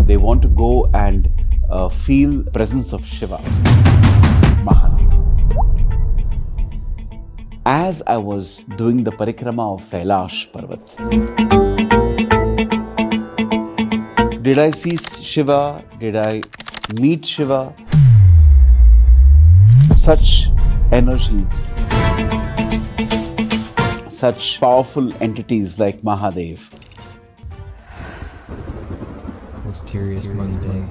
they want to go and feel presence of Shiva, Mahadev. As I was doing the parikrama of Kailash Parvat, did I see Shiva? Did I meet Shiva? Such energies, such powerful entities like Mahadev. Mysterious Monday.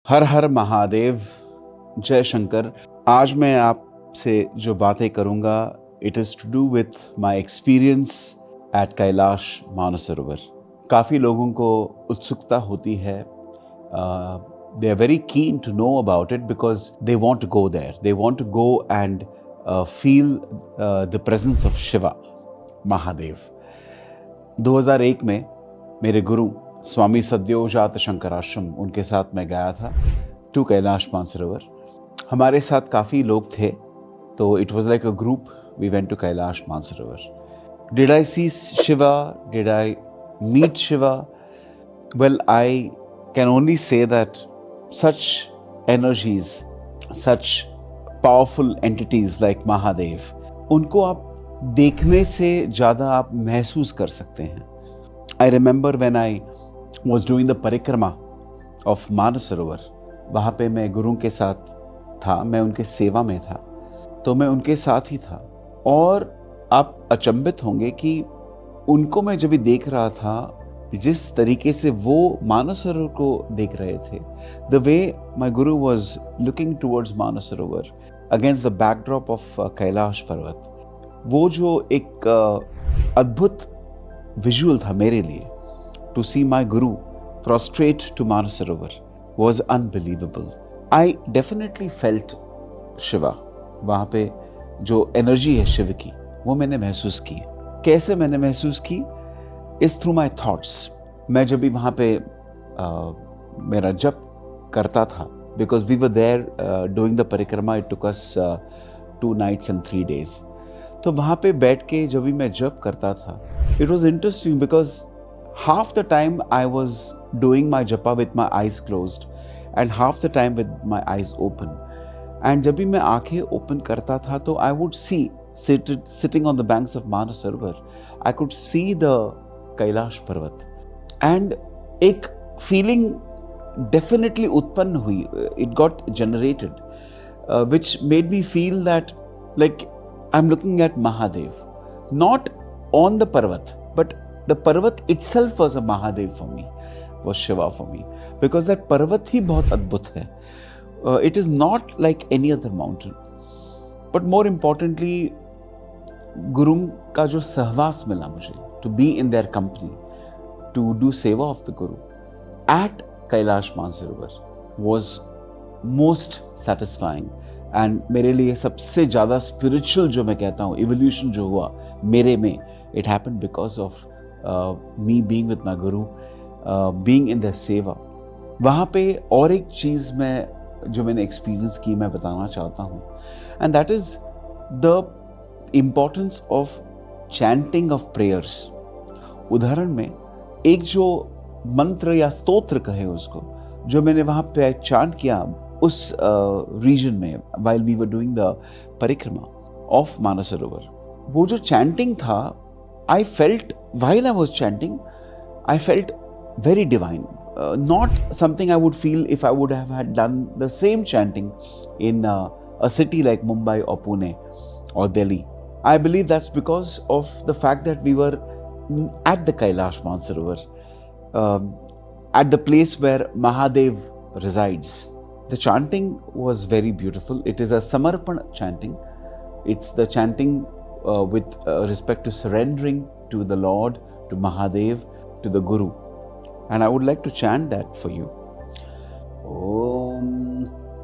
हर हर महादेव, जय शंकर। आज मैं आपसे जो बातें करूंगा, it is to do with my experience at Kailash Mansarovar. काफ़ी लोगों को उत्सुकता होती है, they are very keen to know about it because they want to go there. They want to go and feel the presence of Shiva, Mahadev. 2001 में मेरे गुरु स्वामी सद्योजात शंकराश्रम, उनके साथ मैं गया था टू कैलाश मानसरोवर। हमारे साथ काफ़ी लोग थे, तो it was like a group, we went to Kailash Mansarovar. Did I see Shiva? Did I meet Shiva? Well, I can only say that such energies, such powerful entities like Mahadev, उनको आप देखने से ज़्यादा आप महसूस कर सकते हैं। I remember when I was doing the परिक्रमा of मानसरोवर, वहाँ पे मैं गुरु के साथ था, मैं उनके सेवा में था, तो मैं उनके साथ ही था। और आप अचंभित होंगे कि उनको मैं जब भी देख रहा था, जिस तरीके से वो मानसरोवर को देख रहे थे, the way my Guru was looking towards Mansarovar against the backdrop of Kailash पर्वत, वो जो एक अद्भुत विजुअल था मेरे लिए, to see my guru prostrate to Mansarovar was unbelievable. I definitely felt Shiva. वहाँ पे जो एनर्जी है शिव की, वो मैंने महसूस की। कैसे मैंने महसूस की? Is through my thoughts. मैं जब भी वहाँ पे मेरा जप करता था, because we were there doing the parikrama, it took us 2 nights and 3 days। तो वहाँ पे बैठ के जब भी मैं जप करता था, it was interesting because half the time I was doing my japa with my eyes closed and half the time with my eyes open. And जब भी मैं आंखें ओपन करता था, तो I would see sitting on the banks of Manasarovar, I could see the Kailash पर्वत, and एक feeling definitely उत्पन्न हुई, it got generated, which made me feel that like I am looking at Mahadev, not on the पर्वत, but the पर्वत itself was a Mahadev for me, was Shiva for me, because that पर्वत ही बहुत अद्भुत है। It is not like any other mountain, but more importantly गुरु का जो सहवास मिला मुझे, to be in their company, to do seva of the Guru at Kailash Mansarovar was most satisfying। and मेरे लिए सबसे ज़्यादा spiritual जो मैं कहता हूँ evolution जो हुआ मेरे में, it happened because of me being with my Guru, being in their seva। वहाँ पे और एक चीज़ जो मैंने experience की, मैं बताना चाहता हूँ, and that is the importance of chanting of prayers. उदाहरण में एक जो मंत्र या स्तोत्र कहे उसको, जो मैंने वहाँ पे चांट किया उस रीजन में, while we were doing the parikrama of Mansarovar, वो जो चैंटिंग था, I felt while I was chanting, I felt very divine, not something I would feel if I would have had done the same chanting in a city like Mumbai or Pune or Delhi। I believe that's because of the fact that we were at the Kailash Mansarovar, at the place where Mahadev resides. The chanting was very beautiful. It is a Samarpan chanting. It's the chanting with respect to surrendering to the Lord, to Mahadev, to the Guru. And I would like to chant that for you. Om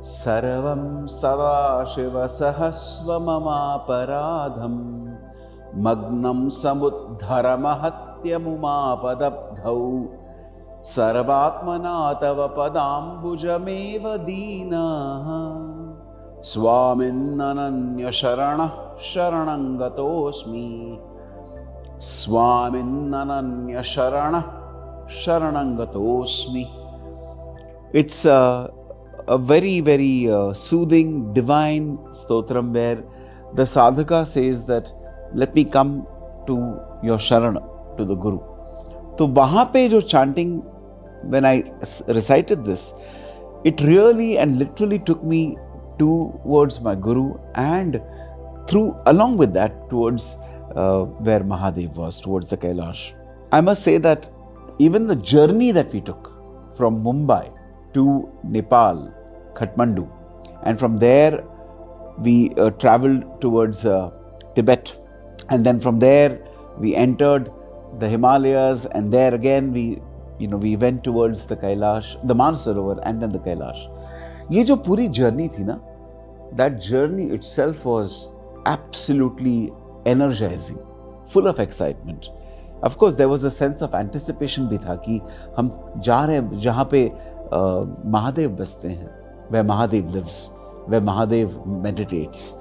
सर्वं सदाशिवसहस्वममापराधं मग्नं समुद्धरमहत्यमुमापदब्धौ सर्वात्मना तव पदाम्बुजमेव दीनः स्वामिन्ननन्यशरणः शरणं गतोऽस्मि स्वामिन्ननन्यशरणः Sharanangatosmi. It's a very, very soothing, divine stotram where the sadhaka says that, let me come to your Sharana, to the Guru. तो वहाँ पे जो chanting, when I recited this, it really and literally took me towards my Guru and along with that, towards where Mahadev was, towards the Kailash. I must say that even the journey that we took from Mumbai to Nepal, Kathmandu, and from there we traveled towards Tibet, and then from there we entered the Himalayas, and there again we went towards the Kailash, the Manasarovar, and then the Kailash. ये जो पूरी journey थी ना, that journey itself was absolutely energizing, full of excitement. Of course, there was a sense of anticipation भी था कि हम जा रहे हैं जहाँ पे महादेव बसते हैं, where Mahadev lives, where Mahadev meditates.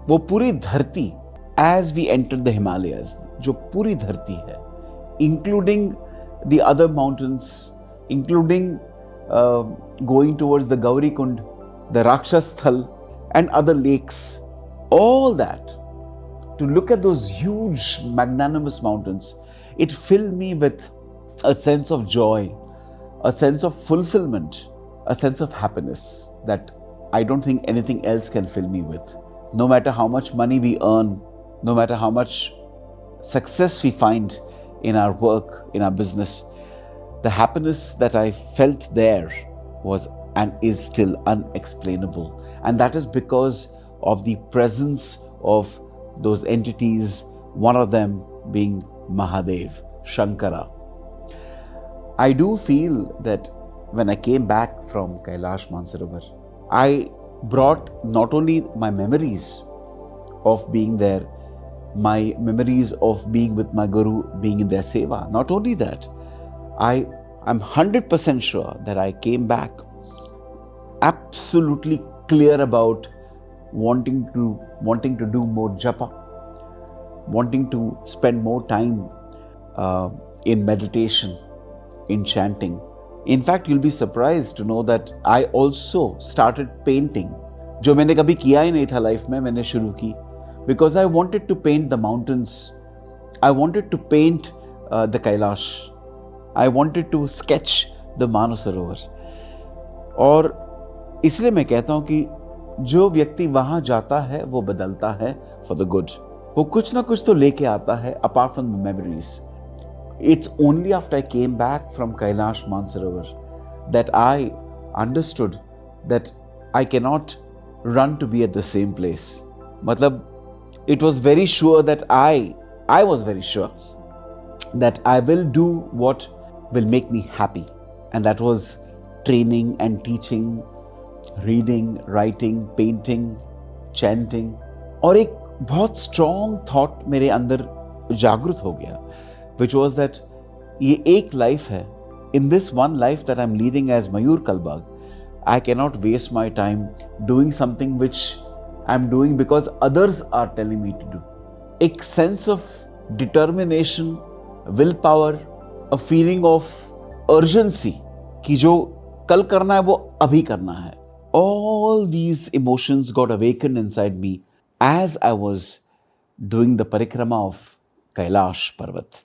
वो पूरी धरती, as we entered the Himalayas, जो पूरी धरती है, including the other mountains, including going towards the Gauri Kund, the Rakshas Thal, and other lakes, all that, to look at those huge, magnanimous mountains, it filled me with a sense of joy, a sense of fulfillment, a sense of happiness that I don't think anything else can fill me with. No matter how much money we earn, no matter how much success we find in our work, in our business, the happiness that I felt there was and is still unexplainable. And that is because of the presence of those entities, one of them being Mahadev, Shankara. I do feel that when I came back from Kailash Mansarovar, I brought not only my memories of being there, my memories of being with my Guru, being in their seva. Not only that, I'm 100% sure that I came back absolutely clear about wanting to do more japa, wanting to spend more time in meditation, in chanting. In fact, you'll be surprised to know that I also started painting, जो मैंने कभी किया ही नहीं था life में, मैंने शुरू की, because I wanted to paint the mountains, I wanted to paint the Kailash, I wanted to sketch the Manasarovar. और इसलिए मैं कहता हूँ कि जो व्यक्ति वहाँ जाता है वो बदलता है for the good. वो कुछ ना कुछ तो लेके आता है apart from the memories. It's only after I came back from Kailash Mansarovar that I understood that I cannot run to be at the same place. मतलब it was very sure that I was very sure that I will do what will make me happy, and that was training and teaching, reading, writing, painting, chanting. और एक बहुत strong thought मेरे अंदर जागृत हो गया, which was that ये एक life है. In this one life that I'm leading as Mayur Kalbag, I cannot waste my time doing something which I'm doing because others are telling me to do. एक sense of determination, willpower, a feeling of urgency कि जो कल करना है वो अभी करना है. All these emotions got awakened inside me as I was doing the parikrama of Kailash Parvat.